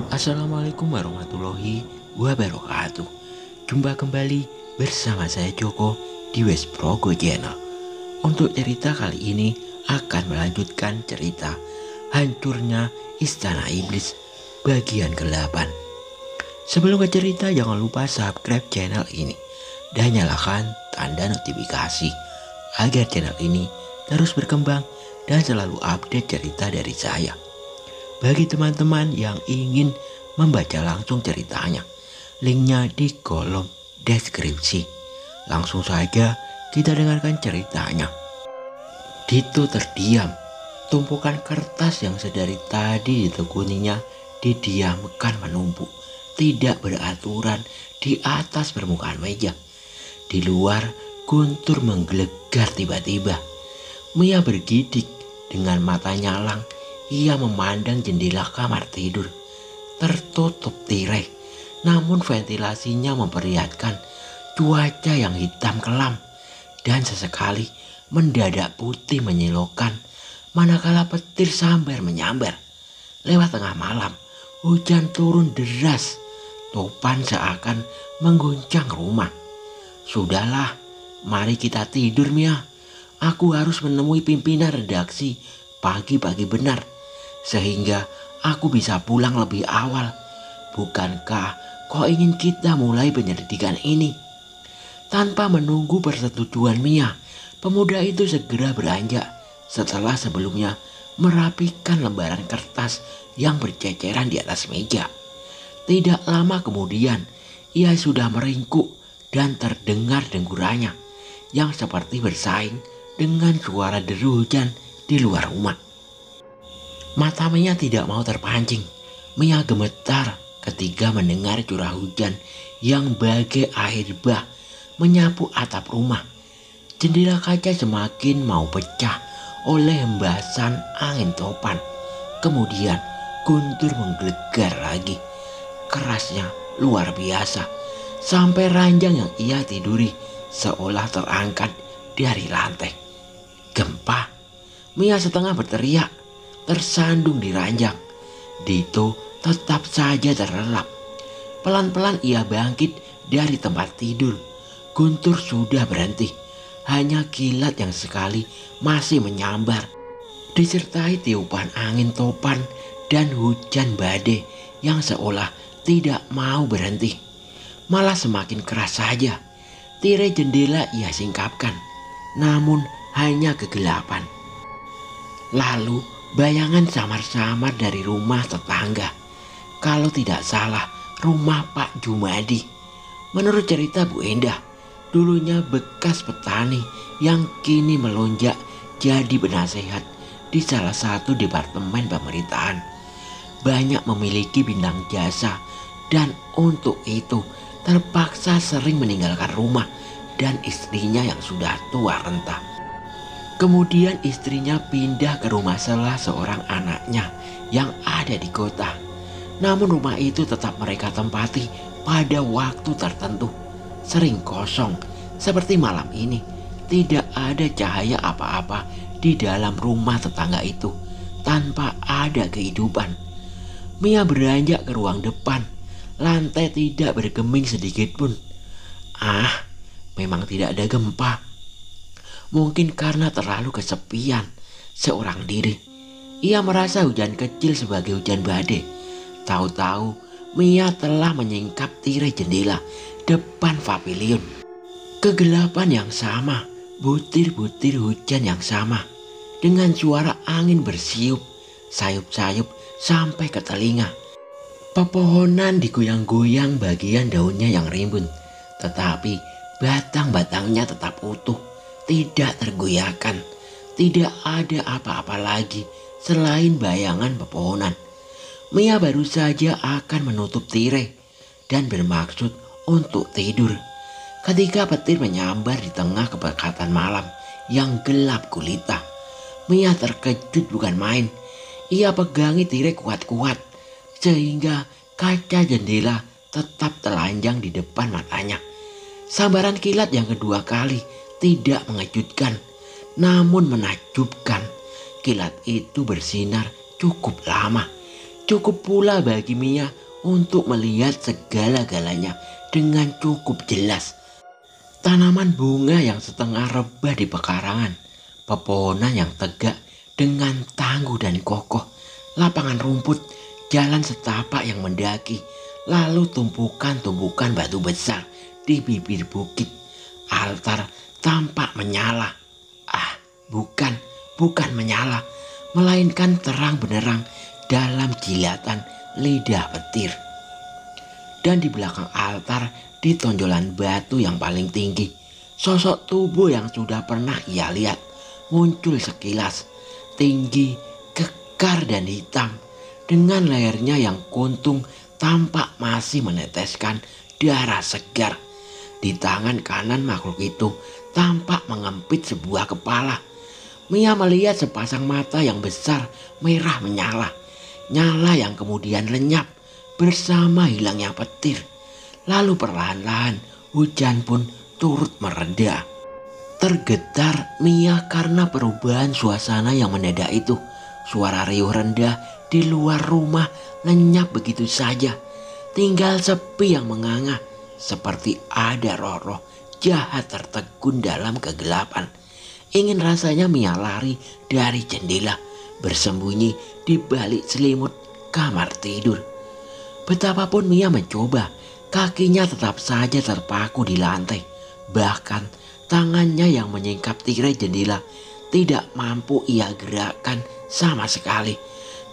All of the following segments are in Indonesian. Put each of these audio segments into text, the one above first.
Assalamualaikum warahmatullahi wabarakatuh. Jumpa kembali bersama saya Joko di West Progo Channel. Untuk cerita kali ini akan melanjutkan cerita Hancurnya Istana Iblis bagian ke-8. Sebelum ke cerita, jangan lupa subscribe channel ini dan nyalakan tanda notifikasi agar channel ini terus berkembang dan selalu update cerita dari saya. Bagi teman-teman yang ingin membaca langsung ceritanya, linknya di kolom deskripsi. Langsung saja kita dengarkan ceritanya. Dito terdiam. Tumpukan kertas yang sedari tadi ditekuninya didiamkan menumpuk, tidak beraturan di atas permukaan meja. Di luar, Guntur menggelegar tiba-tiba. Mia bergidik dengan mata nyalang. Ia memandang jendela kamar tidur, tertutup tirai, namun ventilasinya memperlihatkan cuaca yang hitam kelam dan sesekali mendadak putih menyilaukan manakala petir sambar menyambar. Lewat tengah malam, hujan turun deras, topan seakan mengguncang rumah. Sudahlah, mari kita tidur, Mia. Aku harus menemui pimpinan redaksi pagi-pagi benar, sehingga aku bisa pulang lebih awal. Bukankah kau ingin kita mulai penyelidikan ini? Tanpa menunggu persetujuan Mia, pemuda itu segera beranjak setelah sebelumnya merapikan lembaran kertas yang berceceran di atas meja. Tidak lama kemudian, ia sudah meringkuk dan terdengar dengkurannya yang seperti bersaing dengan suara deru hujan di luar rumah. Mata Mia tidak mau terpancing. Mia gemetar ketika mendengar curah hujan yang bagai air bah menyapu atap rumah. Jendela kaca semakin mau pecah oleh hembasan angin topan. Kemudian Guntur menggelegar lagi. Kerasnya luar biasa, sampai ranjang yang ia tiduri seolah terangkat dari lantai. Gempa. Mia setengah berteriak, tersandung di ranjang. Dito tetap saja terlelap. Pelan-pelan ia bangkit dari tempat tidur. Guntur sudah berhenti. Hanya kilat yang sekali masih menyambar, disertai tiupan angin topan dan hujan badai yang seolah tidak mau berhenti. Malah semakin keras saja. Tirai jendela ia singkapkan, namun hanya kegelapan. Lalu bayangan samar-samar dari rumah tetangga. Kalau tidak salah, rumah Pak Jumadi. Menurut cerita Bu Endah, dulunya bekas petani yang kini melonjak jadi penasehat di salah satu departemen pemerintahan. Banyak memiliki bintang jasa dan untuk itu terpaksa sering meninggalkan rumah dan istrinya yang sudah tua renta. Kemudian istrinya pindah ke rumah salah seorang anaknya yang ada di kota. Namun rumah itu tetap mereka tempati pada waktu tertentu. Sering kosong, seperti malam ini. Tidak ada cahaya apa-apa di dalam rumah tetangga itu. Tanpa ada kehidupan. Mia beranjak ke ruang depan. Lantai tidak bergeming sedikit pun. Memang tidak ada gempa. Mungkin karena terlalu kesepian seorang diri. Ia merasa hujan kecil sebagai hujan badai. Tahu-tahu Mia telah menyingkap tirai jendela depan pavilion. Kegelapan yang sama, butir-butir hujan yang sama, dengan suara angin bersiup, sayup-sayup sampai ke telinga. Pepohonan digoyang-goyang bagian daunnya yang rimbun, tetapi batang-batangnya tetap utuh. Tidak tergoyahkan. Tidak ada apa-apa lagi selain bayangan pepohonan. Mia baru saja akan menutup tirai dan bermaksud untuk tidur ketika petir menyambar di tengah kepekatan malam yang gelap gulita. Mia terkejut bukan main. Ia pegangi tirai kuat-kuat sehingga kaca jendela tetap telanjang di depan matanya. Sambaran kilat yang kedua kali tidak mengejutkan, namun menakjubkan. Kilat itu bersinar cukup lama Cukup pula bagi Mia untuk melihat segala-galanya dengan cukup jelas. Tanaman bunga yang setengah rebah di pekarangan, pepohonan yang tegak dengan tangguh dan kokoh, lapangan rumput, jalan setapak yang mendaki, lalu tumpukan-tumpukan batu besar di bibir bukit. Altar tampak menyala. Bukan menyala, melainkan terang benderang dalam jilatan lidah petir. Dan di belakang altar, di tonjolan batu yang paling tinggi, sosok tubuh yang sudah pernah ia lihat muncul sekilas. Tinggi, kekar dan hitam, dengan lehernya yang kuntung tampak masih meneteskan darah segar. Di tangan kanan makhluk itu tampak mengempit sebuah kepala. Mia melihat sepasang mata yang besar merah menyala. Nyala yang kemudian lenyap bersama hilangnya petir. Lalu perlahan-lahan hujan pun turut mereda. Tergetar Mia karena perubahan suasana yang mendadak itu. Suara riuh rendah di luar rumah lenyap begitu saja. Tinggal sepi yang menganga, seperti ada roh-roh jahat tertegun dalam kegelapan. Ingin rasanya Mia lari dari jendela, bersembunyi di balik selimut kamar tidur. Betapapun Mia mencoba, kakinya tetap saja terpaku di lantai. Bahkan tangannya yang menyingkap tirai jendela tidak mampu ia gerakkan sama sekali.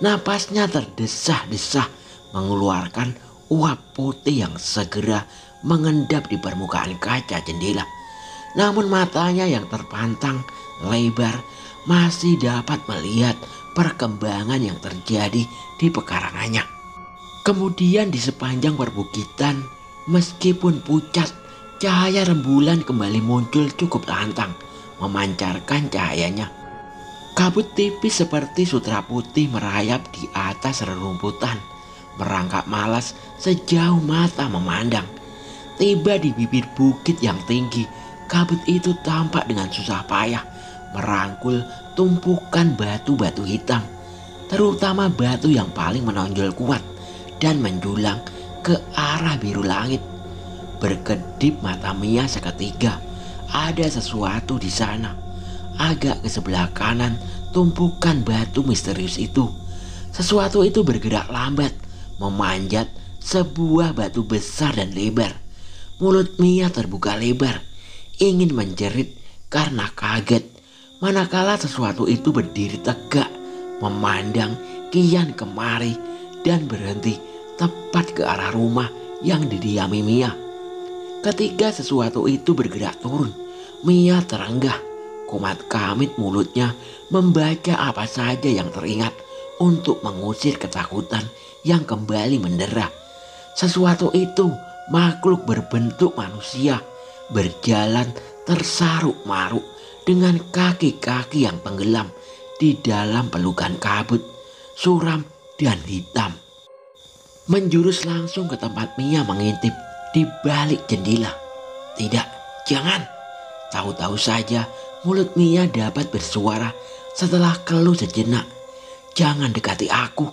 Napasnya terdesah-desah mengeluarkan uap putih yang segera mengendap di permukaan kaca jendela. Namun matanya yang terpantang lebar masih dapat melihat perkembangan yang terjadi di pekarangannya. Kemudian di sepanjang perbukitan, meskipun pucat, cahaya rembulan kembali muncul cukup lantang, memancarkan cahayanya. Kabut tipis seperti sutra putih merayap di atas rerumputan, merangkak malas sejauh mata memandang. Tiba di bibir bukit yang tinggi, kabut itu tampak dengan susah payah merangkul tumpukan batu-batu hitam, terutama batu yang paling menonjol kuat dan menjulang ke arah biru langit. Berkedip mata Mia seketika, ada sesuatu di sana. Agak ke sebelah kanan tumpukan batu misterius itu. Sesuatu itu bergerak lambat, memanjat sebuah batu besar dan lebar. Mulut Mia terbuka lebar, ingin menjerit karena kaget. Manakala sesuatu itu berdiri tegak, memandang kian kemari dan berhenti tepat ke arah rumah yang didiami Mia. Ketika sesuatu itu bergerak turun, Mia terenggah. Kumat kamit mulutnya membaca apa saja yang teringat untuk mengusir ketakutan yang kembali mendera. Sesuatu itu makhluk berbentuk manusia, berjalan tersaruk-maruk dengan kaki-kaki yang tenggelam di dalam pelukan kabut, suram dan hitam. Menjurus langsung ke tempat Mia mengintip di balik jendela. Tidak, jangan. Tahu-tahu saja mulut Mia dapat bersuara setelah keluh sejenak. Jangan dekati aku,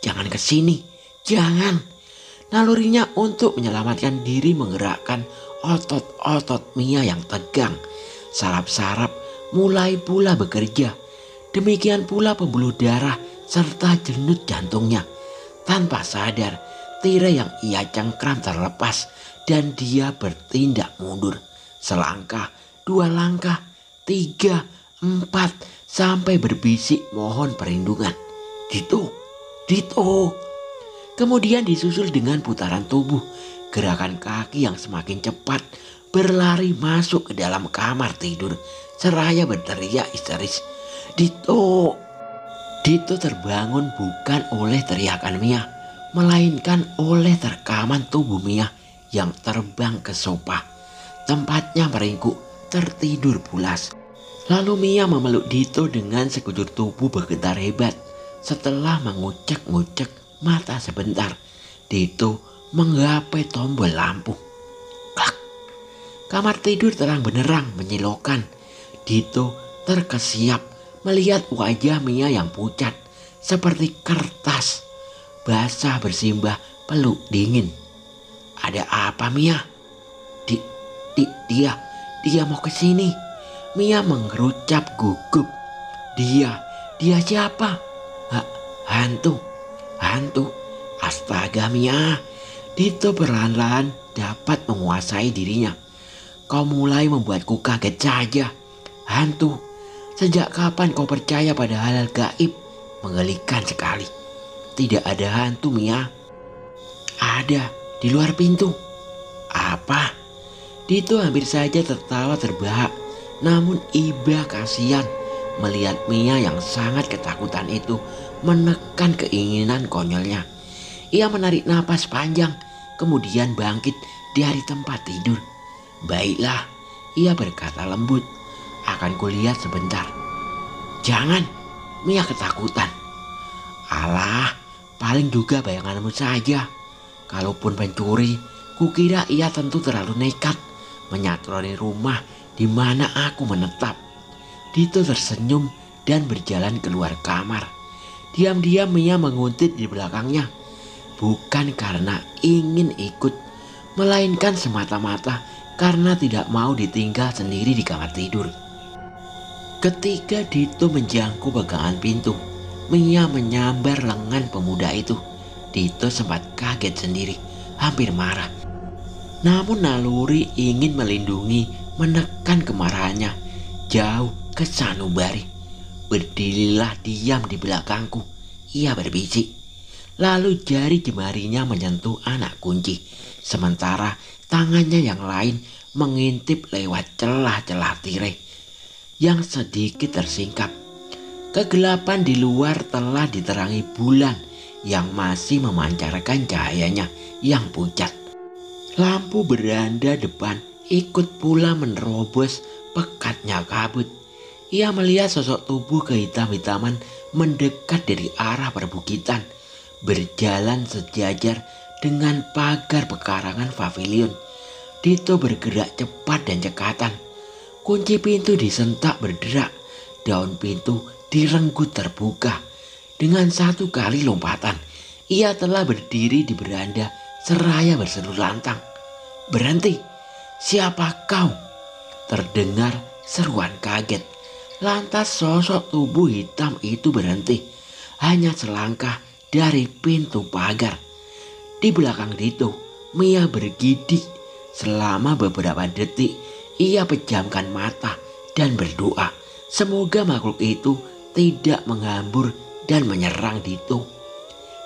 jangan kesini, jangan. Nalurinya untuk menyelamatkan diri menggerakkan otot-otot Mia yang tegang. Saraf-saraf mulai pula bekerja. Demikian pula pembuluh darah serta jenut jantungnya. Tanpa sadar, tirai yang ia cengkram terlepas dan dia bertindak mundur. Selangkah, 2 langkah, 3, 4, sampai berbisik mohon perlindungan. Dito, Dito. Kemudian disusul dengan putaran tubuh, gerakan kaki yang semakin cepat, berlari masuk ke dalam kamar tidur, seraya berteriak histeris. Dito. Dito terbangun bukan oleh teriakan Mia, melainkan oleh terkaman tubuh Mia yang terbang ke sofa. Tempatnya meringkuk, tertidur pulas. Lalu Mia memeluk Dito dengan sekujur tubuh bergetar hebat. Setelah mengucek-ngucek mata sebentar, Dito menggapai tombol lampu. Klak. Kamar tidur terang benderang menyilaukan. Dito terkesiap melihat wajah Mia yang pucat seperti kertas. basah bersimbah peluk dingin. "Ada apa, Mia?" Di, dia mau ke sini." Mia mengerucap gugup. Dia siapa?" Hantu. Astaga, Mia." Dito perlahan-lahan dapat menguasai dirinya. "Kau mulai membuatku kaget saja. Hantu. Sejak kapan kau percaya pada hal gaib? Menggelikan sekali." "Tidak ada hantu, Mia." "Ada, di luar pintu." "Apa?" Dito hampir saja tertawa terbahak. Namun iba kasihan melihat Mia yang sangat ketakutan itu menekan keinginan konyolnya. Ia menarik napas panjang, kemudian bangkit dari tempat tidur. "Baiklah," ia berkata lembut. "Akan kulihat sebentar." "Jangan," Mia ketakutan. "Alah, paling juga bayanganmu saja. Kalaupun pencuri, kukira ia tentu terlalu nekat menyatroni rumah di mana aku menetap." Dito tersenyum dan berjalan keluar kamar. Diam-diam Mia menguntit di belakangnya. Bukan karena ingin ikut, melainkan semata-mata karena tidak mau ditinggal sendiri di kamar tidur. Ketika Dito menjangkau pegangan pintu, Mia menyambar lengan pemuda itu. Dito sempat kaget sendiri, hampir marah. Namun naluri ingin melindungi menekan kemarahannya jauh ke sanubari. "Berdirilah diam di belakangku," ia berbisik. Lalu jari jemarinya menyentuh anak kunci, sementara tangannya yang lain mengintip lewat celah-celah tirai yang sedikit tersingkap. Kegelapan di luar telah diterangi bulan yang masih memancarkan cahayanya yang pucat. Lampu beranda depan ikut pula menerobos pekatnya kabut. Ia melihat sosok tubuh kehitam-hitaman mendekat dari arah perbukitan, berjalan sejajar dengan pagar pekarangan pavilion. Dito bergerak cepat dan cekatan. Kunci pintu disentak berderak. Daun pintu direnggut terbuka. Dengan satu kali lompatan, ia telah berdiri di beranda seraya berseru lantang. "Berhenti! Siapa kau?" Terdengar seruan kaget. Lantas sosok tubuh hitam itu berhenti, hanya selangkah dari pintu pagar. Di belakang Dito, Mia bergidik. Selama beberapa detik, ia pejamkan mata dan berdoa. Semoga makhluk itu tidak menghambur dan menyerang Dito.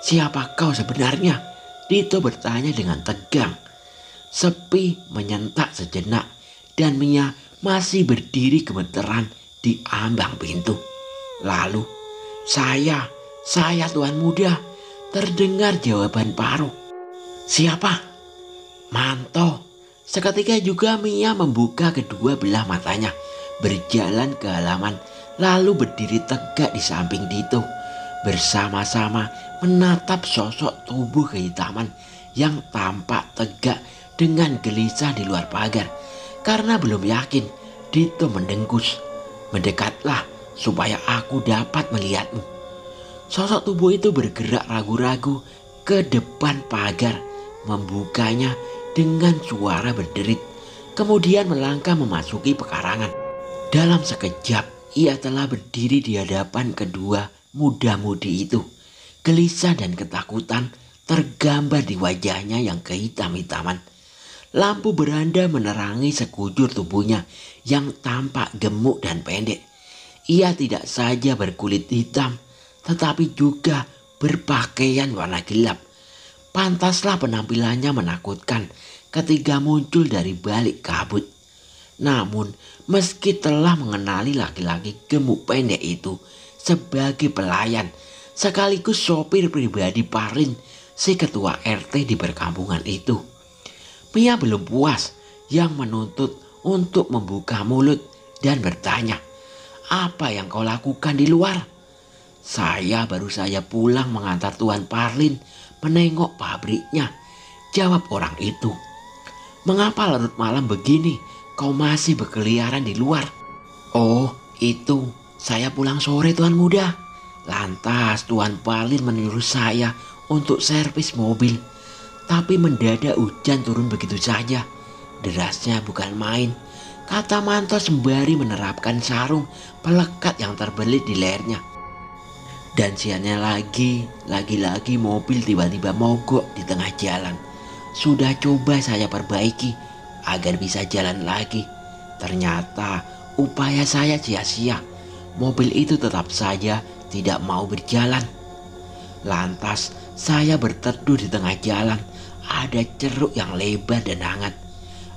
"Siapa kau sebenarnya?" Dito bertanya dengan tegang. Sepi menyentak sejenak dan Mia masih berdiri gemeteran di ambang pintu. Lalu, Saya Tuan Muda," terdengar jawaban paruh. "Siapa?" "Manto." Seketika juga Mia membuka kedua belah matanya, berjalan ke halaman, lalu berdiri tegak di samping Dito. Bersama-sama menatap sosok tubuh kehitaman yang tampak tegak dengan gelisah di luar pagar. Karena belum yakin, Dito mendengkus. "Mendekatlah supaya aku dapat melihatmu." Sosok tubuh itu bergerak ragu-ragu ke depan pagar, membukanya dengan suara berderit, kemudian melangkah memasuki pekarangan. Dalam sekejap, ia telah berdiri di hadapan kedua muda-mudi itu. Gelisah dan ketakutan tergambar di wajahnya yang kehitam-hitaman. Lampu beranda menerangi sekujur tubuhnya yang tampak gemuk dan pendek. Ia tidak saja berkulit hitam, tetapi juga berpakaian warna gelap. Pantaslah penampilannya menakutkan ketika muncul dari balik kabut. Namun, meski telah mengenali laki-laki gemuk pendek itu sebagai pelayan, sekaligus sopir pribadi Parlin, si ketua RT di perkampungan itu, Mia belum puas yang menuntut untuk membuka mulut dan bertanya, "Apa yang kau lakukan di luar?" "Saya baru saja pulang mengantar Tuan Parlin menengok pabriknya," jawab orang itu. "Mengapa larut malam begini kau masih berkeliaran di luar?" "Oh, itu saya pulang sore, Tuan Muda. Lantas Tuan Parlin menyuruh saya untuk servis mobil. Tapi mendadak hujan turun begitu saja. Derasnya bukan main, kata Manto sembari menerapkan sarung pelekat yang terbelit di lehernya. Dan siannya lagi-lagi mobil tiba-tiba mogok di tengah jalan. Sudah coba saya perbaiki agar bisa jalan lagi. Ternyata upaya saya sia-sia. Mobil itu tetap saja tidak mau berjalan. Lantas saya berteduh di tengah jalan. Ada ceruk yang lebar dan hangat.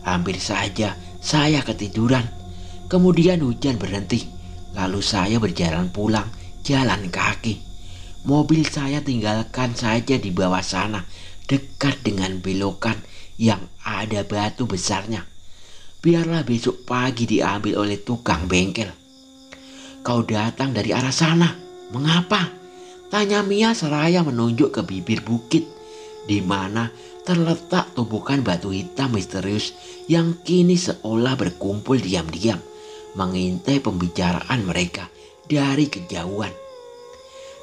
Hampir saja saya ketiduran. Kemudian hujan berhenti. Lalu saya berjalan pulang jalan kaki. Mobil saya tinggalkan saja di bawah sana, dekat dengan belokan yang ada batu besarnya. Biarlah besok pagi diambil oleh tukang bengkel. Kau datang dari arah sana, mengapa? Tanya Mia seraya menunjuk ke bibir bukit, di mana terletak tumpukan batu hitam misterius yang kini seolah berkumpul diam-diam, mengintai pembicaraan mereka dari kejauhan.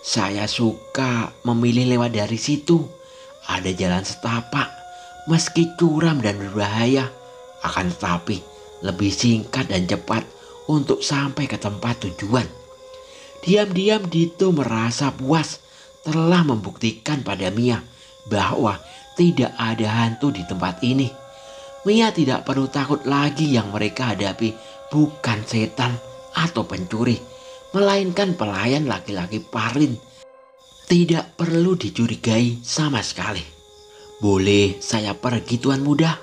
Saya suka memilih lewat dari situ. Ada jalan setapak, meski curam dan berbahaya, akan tetapi lebih singkat dan cepat untuk sampai ke tempat tujuan. Diam-diam Dito merasa puas telah membuktikan pada Mia bahwa tidak ada hantu di tempat ini. Mia tidak perlu takut lagi, yang mereka hadapi bukan setan atau pencuri, melainkan pelayan laki-laki Parlin. Tidak perlu dicurigai sama sekali. Boleh saya pergi, Tuan Muda?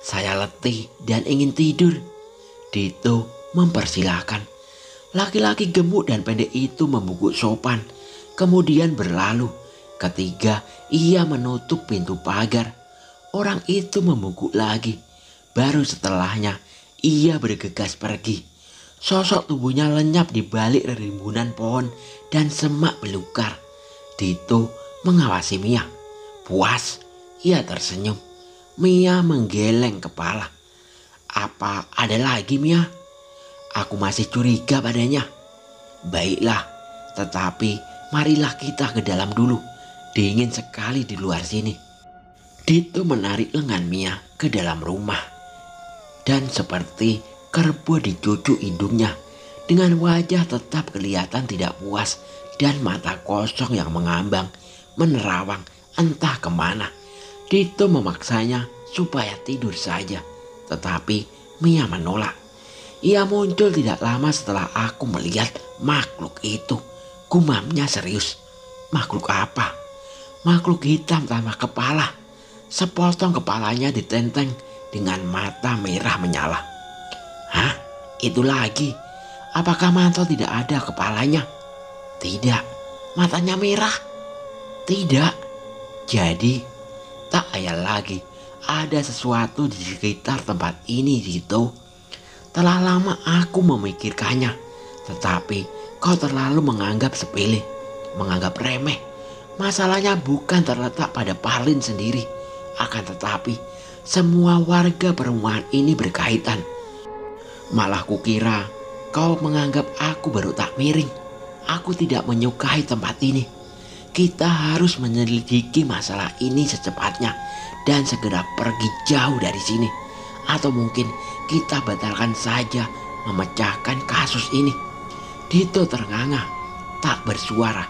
Saya letih dan ingin tidur. Dito mempersilahkan. Laki-laki gemuk dan pendek itu membungkuk sopan, kemudian berlalu. Ketiga, ia menutup pintu pagar. Orang itu membungkuk lagi. Baru setelahnya, ia bergegas pergi. Sosok tubuhnya lenyap di balik rimbunan pohon dan semak belukar. Dito mengawasi Mia. Puas, ia tersenyum. Mia menggeleng kepala. Apa ada lagi, Mia? Aku masih curiga padanya. Baiklah, tetapi marilah kita ke dalam dulu. Dingin sekali di luar sini. Dito menarik lengan Mia ke dalam rumah. Dan seperti kerbau dicucuk hidungnya, dengan wajah tetap kelihatan tidak puas dan mata kosong yang mengambang, menerawang entah kemana. Dito memaksanya supaya tidur saja, tetapi Mia menolak. Ia muncul tidak lama setelah aku melihat makhluk itu. Gumamnya serius. Makhluk apa? Makhluk hitam tanpa kepala. Sepotong kepalanya ditenteng dengan mata merah menyala. Hah? Itu lagi? Apakah Manto tidak ada kepalanya? Tidak. Matanya merah? Tidak. Jadi, tak ayal lagi ada sesuatu di sekitar tempat ini, Dito. Telah lama aku memikirkannya, tetapi kau terlalu menganggap sepele, menganggap remeh. Masalahnya bukan terletak pada Parlin sendiri, akan tetapi semua warga perumahan ini berkaitan. Malah kukira kau menganggap aku baru tak miring. Aku tidak menyukai tempat ini. Kita harus menyelidiki masalah ini secepatnya dan segera pergi jauh dari sini. Atau mungkin kita batalkan saja memecahkan kasus ini. Dito ternganga, tak bersuara.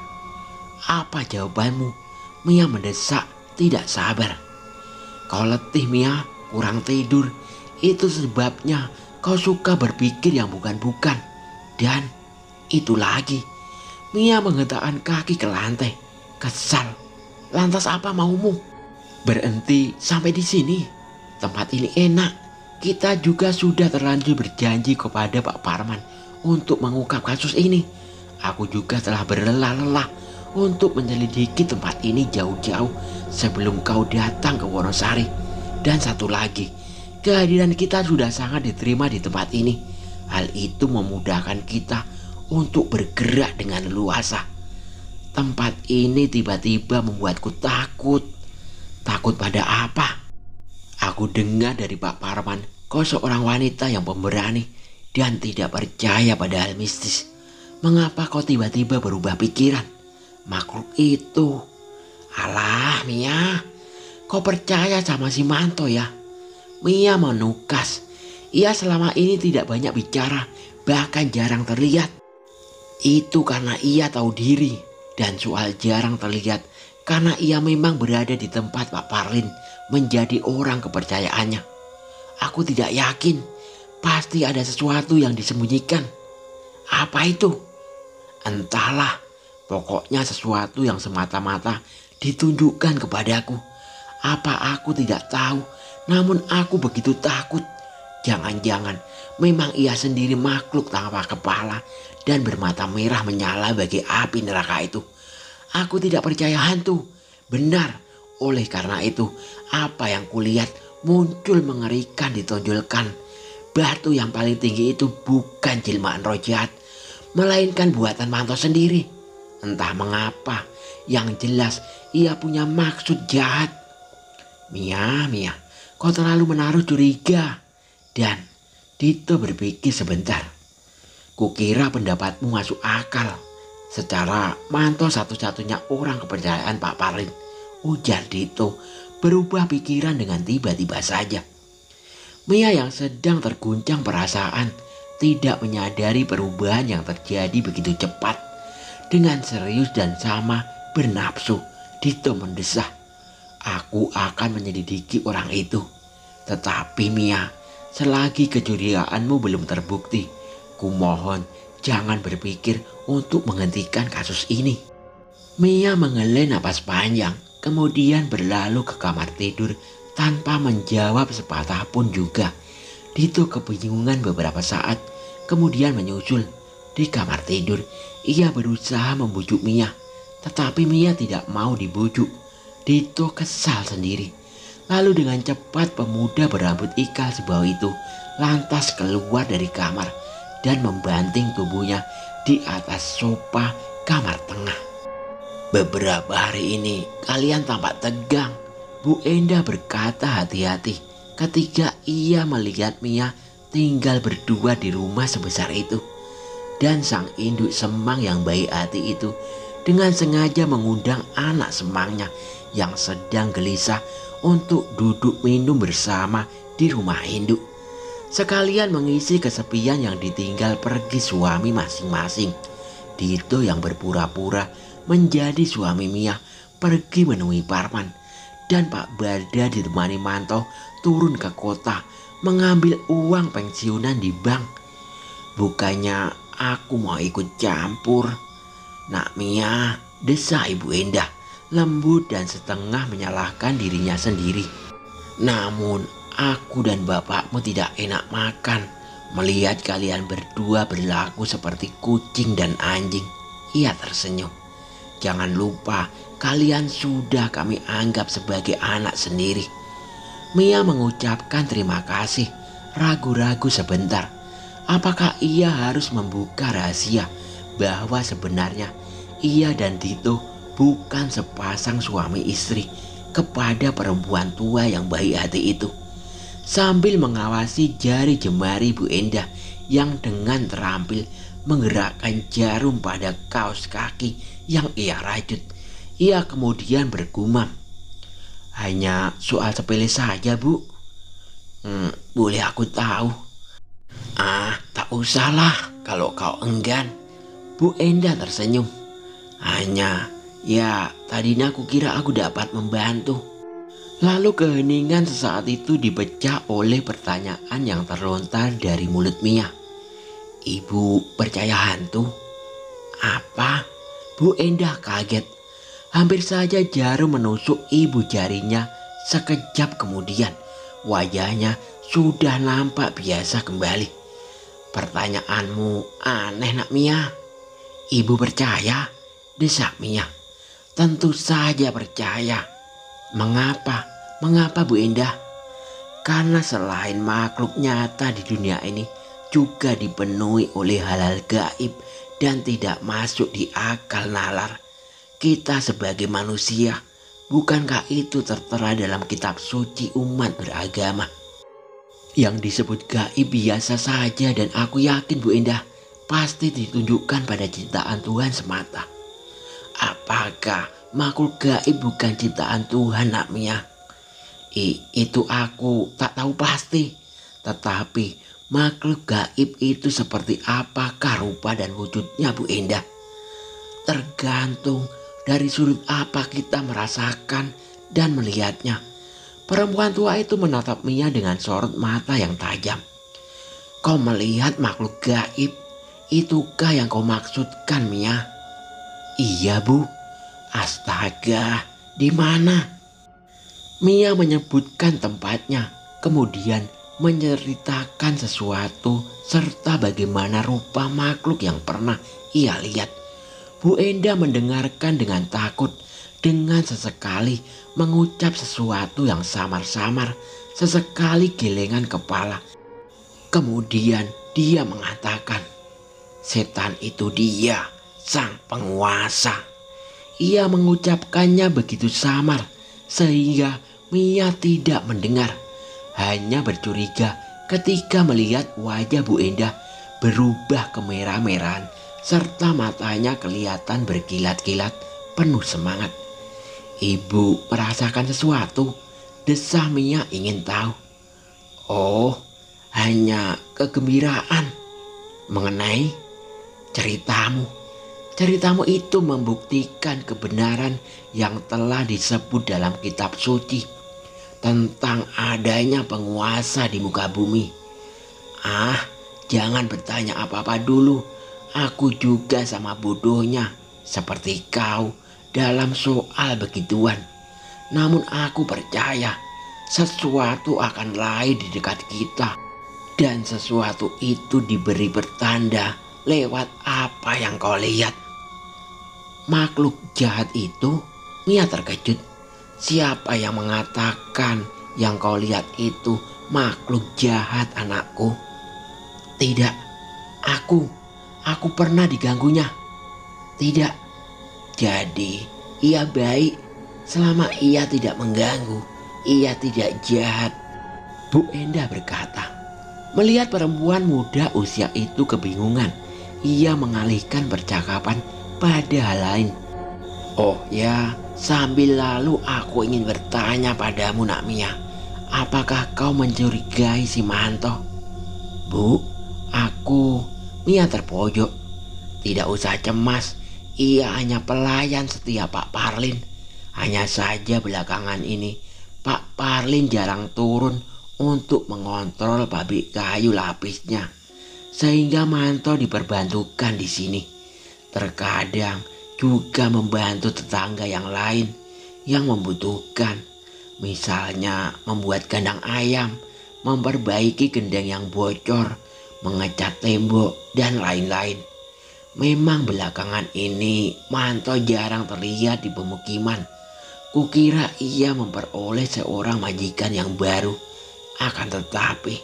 Apa jawabanmu? Mia mendesak, tidak sabar. Kau letih, Mia, kurang tidur. Itu sebabnya kau suka berpikir yang bukan-bukan. Dan itu lagi. Mia menghentakkan kaki ke lantai. Kesal. Lantas apa maumu? Berhenti sampai di sini. Tempat ini enak. Kita juga sudah terlanjur berjanji kepada Pak Parman untuk mengungkap kasus ini. Aku juga telah berlelah-lelah untuk menyelidiki tempat ini jauh-jauh sebelum kau datang ke Wonosari. Dan satu lagi, kehadiran kita sudah sangat diterima di tempat ini. Hal itu memudahkan kita untuk bergerak dengan leluasa. Tempat ini tiba-tiba membuatku takut. Takut pada apa? Aku dengar dari Pak Parman, kau seorang wanita yang pemberani dan tidak percaya pada hal mistis. Mengapa kau tiba-tiba berubah pikiran? Makhluk itu, Alah Mia, kau percaya sama si Manto ya? Mia menukas. Ia selama ini tidak banyak bicara, bahkan jarang terlihat. Itu karena ia tahu diri. Dan soal jarang terlihat, karena ia memang berada di tempat Pak Parlin menjadi orang kepercayaannya. Aku tidak yakin, pasti ada sesuatu yang disembunyikan. Apa itu? Entahlah, pokoknya sesuatu yang semata-mata ditunjukkan kepadaku. Apa aku tidak tahu, namun aku begitu takut. Jangan-jangan memang ia sendiri makhluk tanpa kepala dan bermata merah menyala bagi api neraka itu. Aku tidak percaya hantu. Benar, oleh karena itu apa yang kulihat muncul mengerikan ditonjolkan. Batu yang paling tinggi itu bukan jelmaan roh jahat, melainkan buatan Manto sendiri. Entah mengapa, yang jelas ia punya maksud jahat. Mia, kau terlalu menaruh curiga. Dan Dito berpikir sebentar. Kukira pendapatmu masuk akal. Secara Manto satu-satunya orang kepercayaan Pak Parlin, ujar Dito berubah pikiran dengan tiba-tiba saja. Mia yang sedang terguncang perasaan tidak menyadari perubahan yang terjadi begitu cepat. Dengan serius dan sama bernafsu, Dito mendesah. Aku akan menyelidiki orang itu. Tetapi Mia, selagi kecurigaanmu belum terbukti, kumohon jangan berpikir untuk menghentikan kasus ini. Mia menghela napas panjang, kemudian berlalu ke kamar tidur tanpa menjawab sepatah pun juga. Dito kebingungan beberapa saat, kemudian menyusul. Di kamar tidur, ia berusaha membujuk Mia, tetapi Mia tidak mau dibujuk. Dito kesal sendiri. Lalu dengan cepat pemuda berambut ikal sebau itu lantas keluar dari kamar dan membanting tubuhnya di atas sofa kamar tengah. Beberapa hari ini kalian tampak tegang, Bu Endah berkata hati-hati ketika ia melihat Mia tinggal berdua di rumah sebesar itu. Dan sang induk semang yang baik hati itu dengan sengaja mengundang anak semangnya yang sedang gelisah untuk duduk minum bersama di rumah induk, sekalian mengisi kesepian yang ditinggal pergi suami masing-masing. Dito yang berpura-pura menjadi suami Mia pergi menemui Parman, dan Pak Barda ditemani Manto turun ke kota mengambil uang pensiunan di bank. Bukannya aku mau ikut campur, Nak Mia, desa Ibu Endah lembut dan setengah menyalahkan dirinya sendiri. Namun aku dan bapakmu tidak enak makan melihat kalian berdua berlaku seperti kucing dan anjing. Ia tersenyum. Jangan lupa kalian sudah kami anggap sebagai anak sendiri. Mia mengucapkan terima kasih, ragu-ragu sebentar. Apakah ia harus membuka rahasia bahwa sebenarnya ia dan Dito bukan sepasang suami istri kepada perempuan tua yang baik hati itu? Sambil mengawasi jari jemari Bu Endah yang dengan terampil menggerakkan jarum pada kaos kaki yang ia rajut, ia kemudian bergumam, hanya soal sepele saja Bu. Boleh aku tahu? Tak usahlah kalau kau enggan. Bu Endah tersenyum. Ya, tadinya aku kira aku dapat membantu. Lalu keheningan sesaat itu dipecah oleh pertanyaan yang terlontar dari mulut Mia. Ibu percaya hantu? Apa? Bu Endah kaget. Hampir saja jarum menusuk ibu jarinya. Sekejap kemudian wajahnya sudah nampak biasa kembali. Pertanyaanmu aneh Nak Mia. Ibu percaya? Desak Mia. Tentu saja percaya. Mengapa? Mengapa Bu Endah? Karena selain makhluk nyata di dunia ini juga dipenuhi oleh hal-hal gaib dan tidak masuk di akal nalar. Kita sebagai manusia, bukankah itu tertera dalam kitab suci umat beragama? Yang disebut gaib biasa saja, dan aku yakin Bu Endah pasti ditunjukkan pada ciptaan Tuhan semata. Apakah makhluk gaib bukan ciptaan Tuhan, Nak Mia? Itu aku tak tahu pasti. Tetapi makhluk gaib itu seperti apakah rupa dan wujudnya, Bu Endah? Tergantung dari sudut apa kita merasakan dan melihatnya. Perempuan tua itu menatap Mia dengan sorot mata yang tajam. Kau melihat makhluk gaib? Itukah yang kau maksudkan, Mia? Iya, Bu. Astaga, di mana? Mia menyebutkan tempatnya, kemudian menceritakan sesuatu serta bagaimana rupa makhluk yang pernah ia lihat. Bu Endah mendengarkan dengan takut, dengan sesekali mengucap sesuatu yang samar-samar, sesekali gelengan kepala. Kemudian dia mengatakan, setan itu dia, sang penguasa. Ia mengucapkannya begitu samar sehingga Mia tidak mendengar, hanya bercuriga ketika melihat wajah Bu Endah berubah kemerah-merahan serta matanya kelihatan berkilat-kilat penuh semangat. Ibu merasakan sesuatu, desah Mia ingin tahu. Oh, hanya kegembiraan. Mengenai ceritamu. Ceritamu itu membuktikan kebenaran yang telah disebut dalam kitab suci tentang adanya penguasa di muka bumi. Jangan bertanya apa-apa dulu. Aku juga sama bodohnya seperti kau dalam soal begituan. Namun aku percaya sesuatu akan lahir di dekat kita. Dan sesuatu itu diberi pertanda lewat apa yang kau lihat. Makhluk jahat itu? Mia terkejut. Siapa yang mengatakan yang kau lihat itu makhluk jahat, anakku? Tidak, aku pernah diganggunya. Tidak, jadi ia baik. Selama ia tidak mengganggu, ia tidak jahat, Bu Endah berkata. Melihat perempuan muda usia itu kebingungan, ia mengalihkan percakapan pada hal lain. Oh ya, sambil lalu aku ingin bertanya padamu, Nak Mia. Apakah kau mencurigai si Manto? Bu, Mia terpojok. Tidak usah cemas, ia hanya pelayan setia Pak Parlin. Hanya saja belakangan ini Pak Parlin jarang turun untuk mengontrol pabrik kayu lapisnya, sehingga Manto diperbantukan di sini. Terkadang juga membantu tetangga yang lain yang membutuhkan, misalnya membuat kandang ayam, memperbaiki gendang yang bocor, mengecat tembok, dan lain-lain. Memang belakangan ini Manto jarang terlihat di pemukiman. Kukira ia memperoleh seorang majikan yang baru, akan tetapi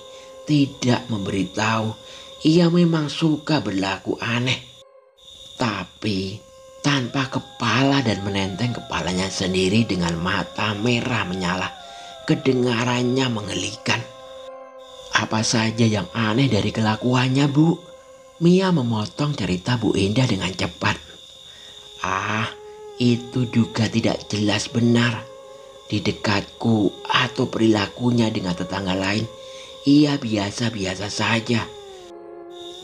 tidak memberitahu. Ia memang suka berlaku aneh, tapi tanpa kepala dan menenteng kepalanya sendiri dengan mata merah menyala. Kedengarannya menggelikan. Apa saja yang aneh dari kelakuannya, Bu? Mia memotong cerita Bu Endah dengan cepat. Itu juga tidak jelas benar. Di dekatku atau perilakunya dengan tetangga lain, ia biasa-biasa saja.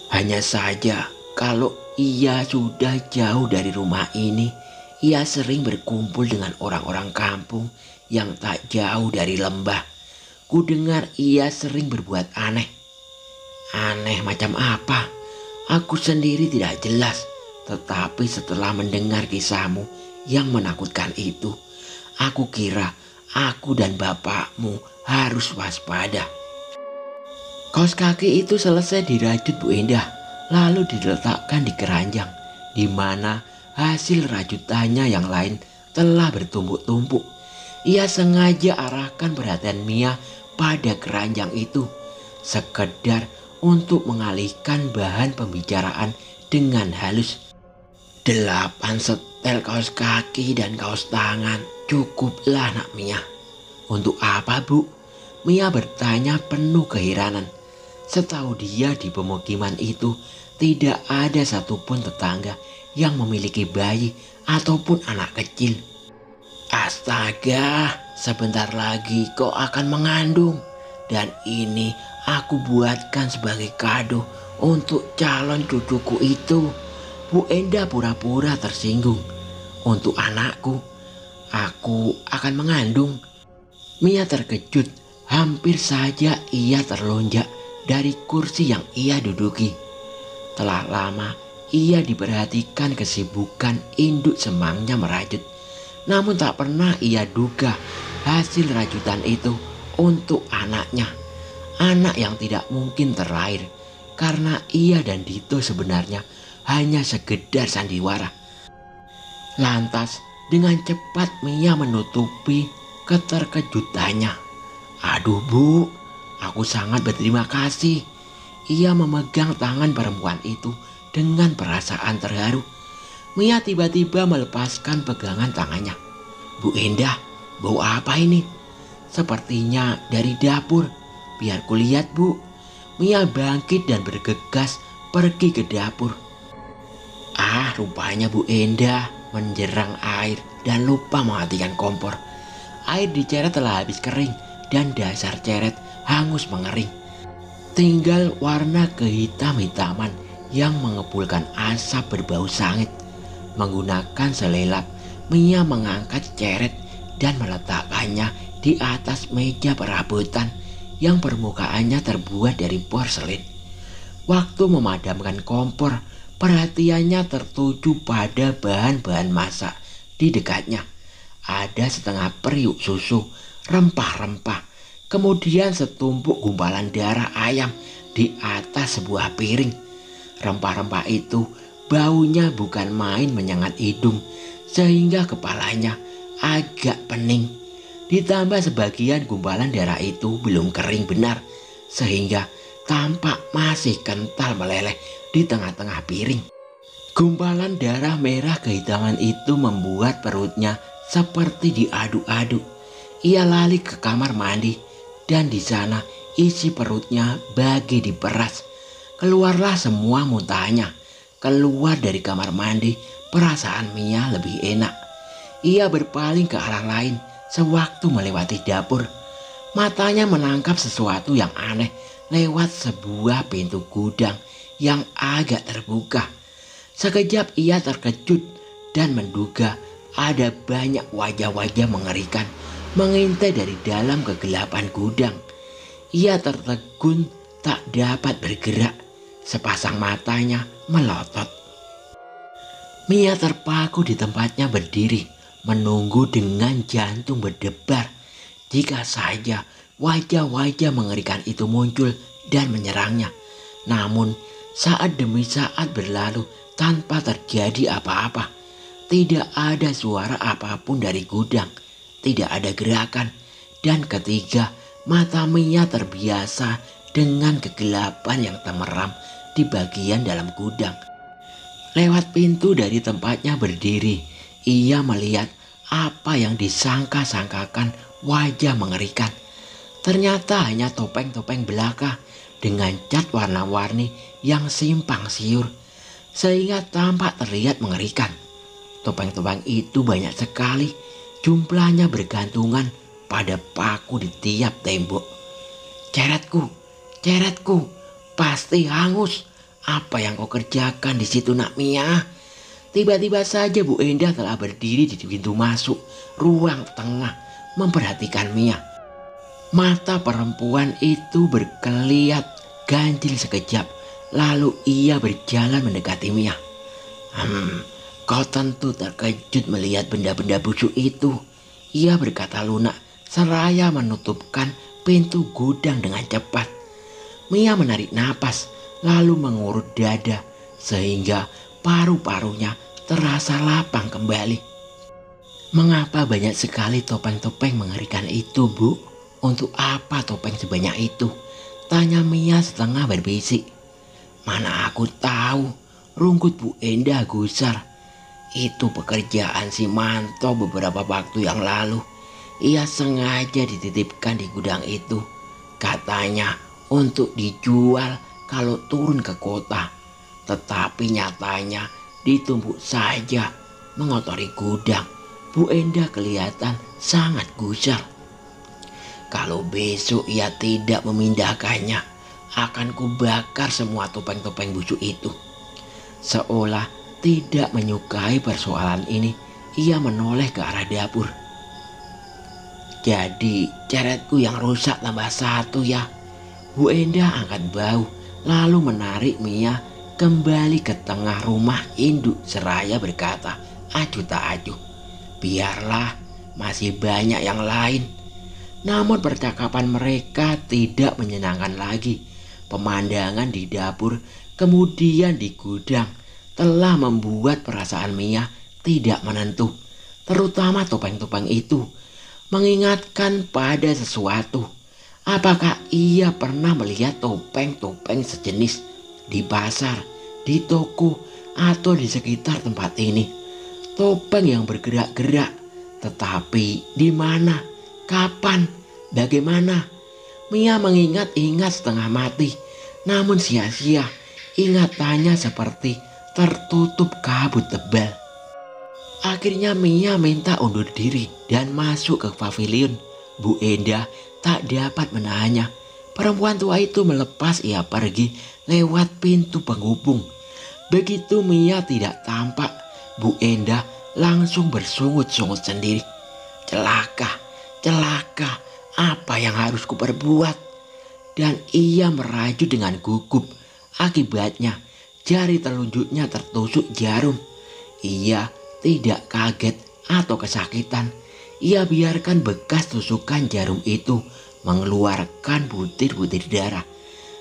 Hanya saja kalau ia sudah jauh dari rumah ini, ia sering berkumpul dengan orang-orang kampung yang tak jauh dari lembah. Kudengar ia sering berbuat aneh. Aneh macam apa? Aku sendiri tidak jelas. Tetapi setelah mendengar kisahmu yang menakutkan itu, aku kira aku dan bapakmu harus waspada. Kaos kaki itu selesai dirajut Bu Endah, lalu diletakkan di keranjang, di mana hasil rajutannya yang lain telah bertumpuk-tumpuk. Ia sengaja arahkan perhatian Mia pada keranjang itu, sekedar untuk mengalihkan bahan pembicaraan dengan halus. 8 setel kaos kaki dan kaos tangan cukuplah, Nak Mia. Untuk apa, Bu? Mia bertanya penuh keheranan. Setahu dia di pemukiman itu tidak ada satupun tetangga yang memiliki bayi ataupun anak kecil. Astaga, sebentar lagi kau akan mengandung. Dan ini aku buatkan sebagai kado untuk calon cucuku itu. Bu Enda pura-pura tersinggung. Untuk anakku, aku akan mengandung. Mia terkejut, hampir saja ia terlonjak dari kursi yang ia duduki. Telah lama ia diperhatikan kesibukan induk semangnya merajut. Namun tak pernah ia duga hasil rajutan itu untuk anaknya. Anak yang tidak mungkin terlahir karena ia dan Dito sebenarnya hanya sekedar sandiwara. Lantas dengan cepat Mia menutupi keterkejutannya. Aduh Bu, aku sangat berterima kasih. Ia memegang tangan perempuan itu dengan perasaan terharu. Mia tiba-tiba melepaskan pegangan tangannya. Bu Endah, bau apa ini? Sepertinya dari dapur. Biar kulihat Bu. Mia bangkit dan bergegas pergi ke dapur. Ah, rupanya Bu Endah menjerang air dan lupa mematikan kompor. Air di ceret telah habis kering dan dasar ceret hangus mengering. Tinggal warna kehitam-hitaman yang mengepulkan asap berbau sangit. Menggunakan selelap, Mia mengangkat ceret dan meletakkannya di atas meja perabotan yang permukaannya terbuat dari porselin. Waktu memadamkan kompor, perhatiannya tertuju pada bahan-bahan masak di dekatnya. Ada setengah periuk susu, rempah-rempah, kemudian setumpuk gumpalan darah ayam di atas sebuah piring. Rempah-rempah itu baunya bukan main menyengat hidung, sehingga kepalanya agak pening. Ditambah sebagian gumpalan darah itu belum kering benar, sehingga tampak masih kental meleleh di tengah-tengah piring. Gumpalan darah merah kehitaman itu membuat perutnya seperti diaduk-aduk. Ia lari ke kamar mandi dan di sana isi perutnya bagi diperas. Keluarlah semua muntahnya. Keluar dari kamar mandi, perasaan Mia lebih enak. Ia berpaling ke arah lain sewaktu melewati dapur. Matanya menangkap sesuatu yang aneh lewat sebuah pintu gudang yang agak terbuka. Sekejap ia terkejut dan menduga ada banyak wajah-wajah mengerikan mengintai dari dalam kegelapan gudang. Ia tertegun tak dapat bergerak. Sepasang matanya melotot. Mia terpaku di tempatnya berdiri, menunggu dengan jantung berdebar. Jika saja wajah-wajah mengerikan itu muncul dan menyerangnya. Namun saat demi saat berlalu tanpa terjadi apa-apa. Tidak ada suara apapun dari gudang. Tidak ada gerakan. Dan ketiga, mata Mia terbiasa dengan kegelapan yang temeram di bagian dalam gudang. Lewat pintu dari tempatnya berdiri, ia melihat apa yang disangka-sangkakan wajah mengerikan. Ternyata hanya topeng-topeng belaka dengan cat warna-warni yang simpang siur, sehingga tampak terlihat mengerikan. Topeng-topeng itu banyak sekali, jumlahnya bergantungan pada paku di tiap tembok. Ceretku, ceretku, pasti hangus. Apa yang kau kerjakan di situ nak Mia? Tiba-tiba saja Bu Endah telah berdiri di pintu masuk ruang tengah memperhatikan Mia. Mata perempuan itu berkeliat ganjil sekejap. Lalu ia berjalan mendekati Mia. Kau tentu terkejut melihat benda-benda busuk itu. Ia berkata lunak seraya menutupkan pintu gudang dengan cepat. Mia menarik napas lalu mengurut dada sehingga paru-parunya terasa lapang kembali. Mengapa banyak sekali topeng-topeng mengerikan itu, Bu? Untuk apa topeng sebanyak itu? Tanya Mia setengah berbisik. Mana aku tahu, rungkut Bu Endah gusar. Itu pekerjaan si Manto beberapa waktu yang lalu. Ia sengaja dititipkan di gudang itu. Katanya untuk dijual kalau turun ke kota. Tetapi nyatanya ditumpuk saja mengotori gudang. Bu Endah kelihatan sangat gusar. Kalau besok ia tidak memindahkannya, akan kubakar semua topeng-topeng busuk itu. Seolah tidak menyukai persoalan ini, ia menoleh ke arah dapur. Jadi ceretku yang rusak tambah satu ya. Bu Endah angkat bahu lalu menarik Mia kembali ke tengah rumah induk seraya berkata, acuh tak acuh, biarlah masih banyak yang lain. Namun percakapan mereka tidak menyenangkan lagi. Pemandangan di dapur kemudian di gudang telah membuat perasaan Mia tidak menentu. Terutama topeng-topeng itu mengingatkan pada sesuatu. Apakah ia pernah melihat topeng-topeng sejenis di pasar, di toko, atau di sekitar tempat ini? Topeng yang bergerak-gerak, tetapi di mana, kapan, bagaimana? Mia mengingat-ingat setengah mati, namun sia-sia. Ingatannya seperti tertutup kabut tebal. Akhirnya Mia minta undur diri dan masuk ke pavilion. Bu Endah tak dapat menahannya. Perempuan tua itu melepas ia pergi lewat pintu penghubung. Begitu Mia tidak tampak, Bu Endah langsung bersungut-sungut sendiri. Celaka, celaka, apa yang harus kuperbuat? Dan ia meraju dengan gugup. Akibatnya jari telunjuknya tertusuk jarum. Ia tidak kaget atau kesakitan. Ia biarkan bekas tusukan jarum itu mengeluarkan butir-butir darah.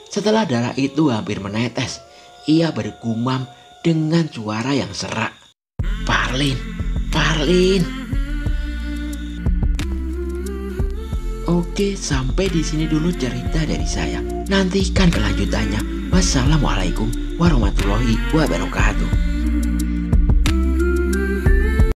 Setelah darah itu hampir menetes, ia bergumam dengan suara yang serak. Parlin, Parlin. Oke, sampai di sini dulu cerita dari saya. Nantikan kelanjutannya. Wassalamualaikum warahmatullahi wabarakatuh.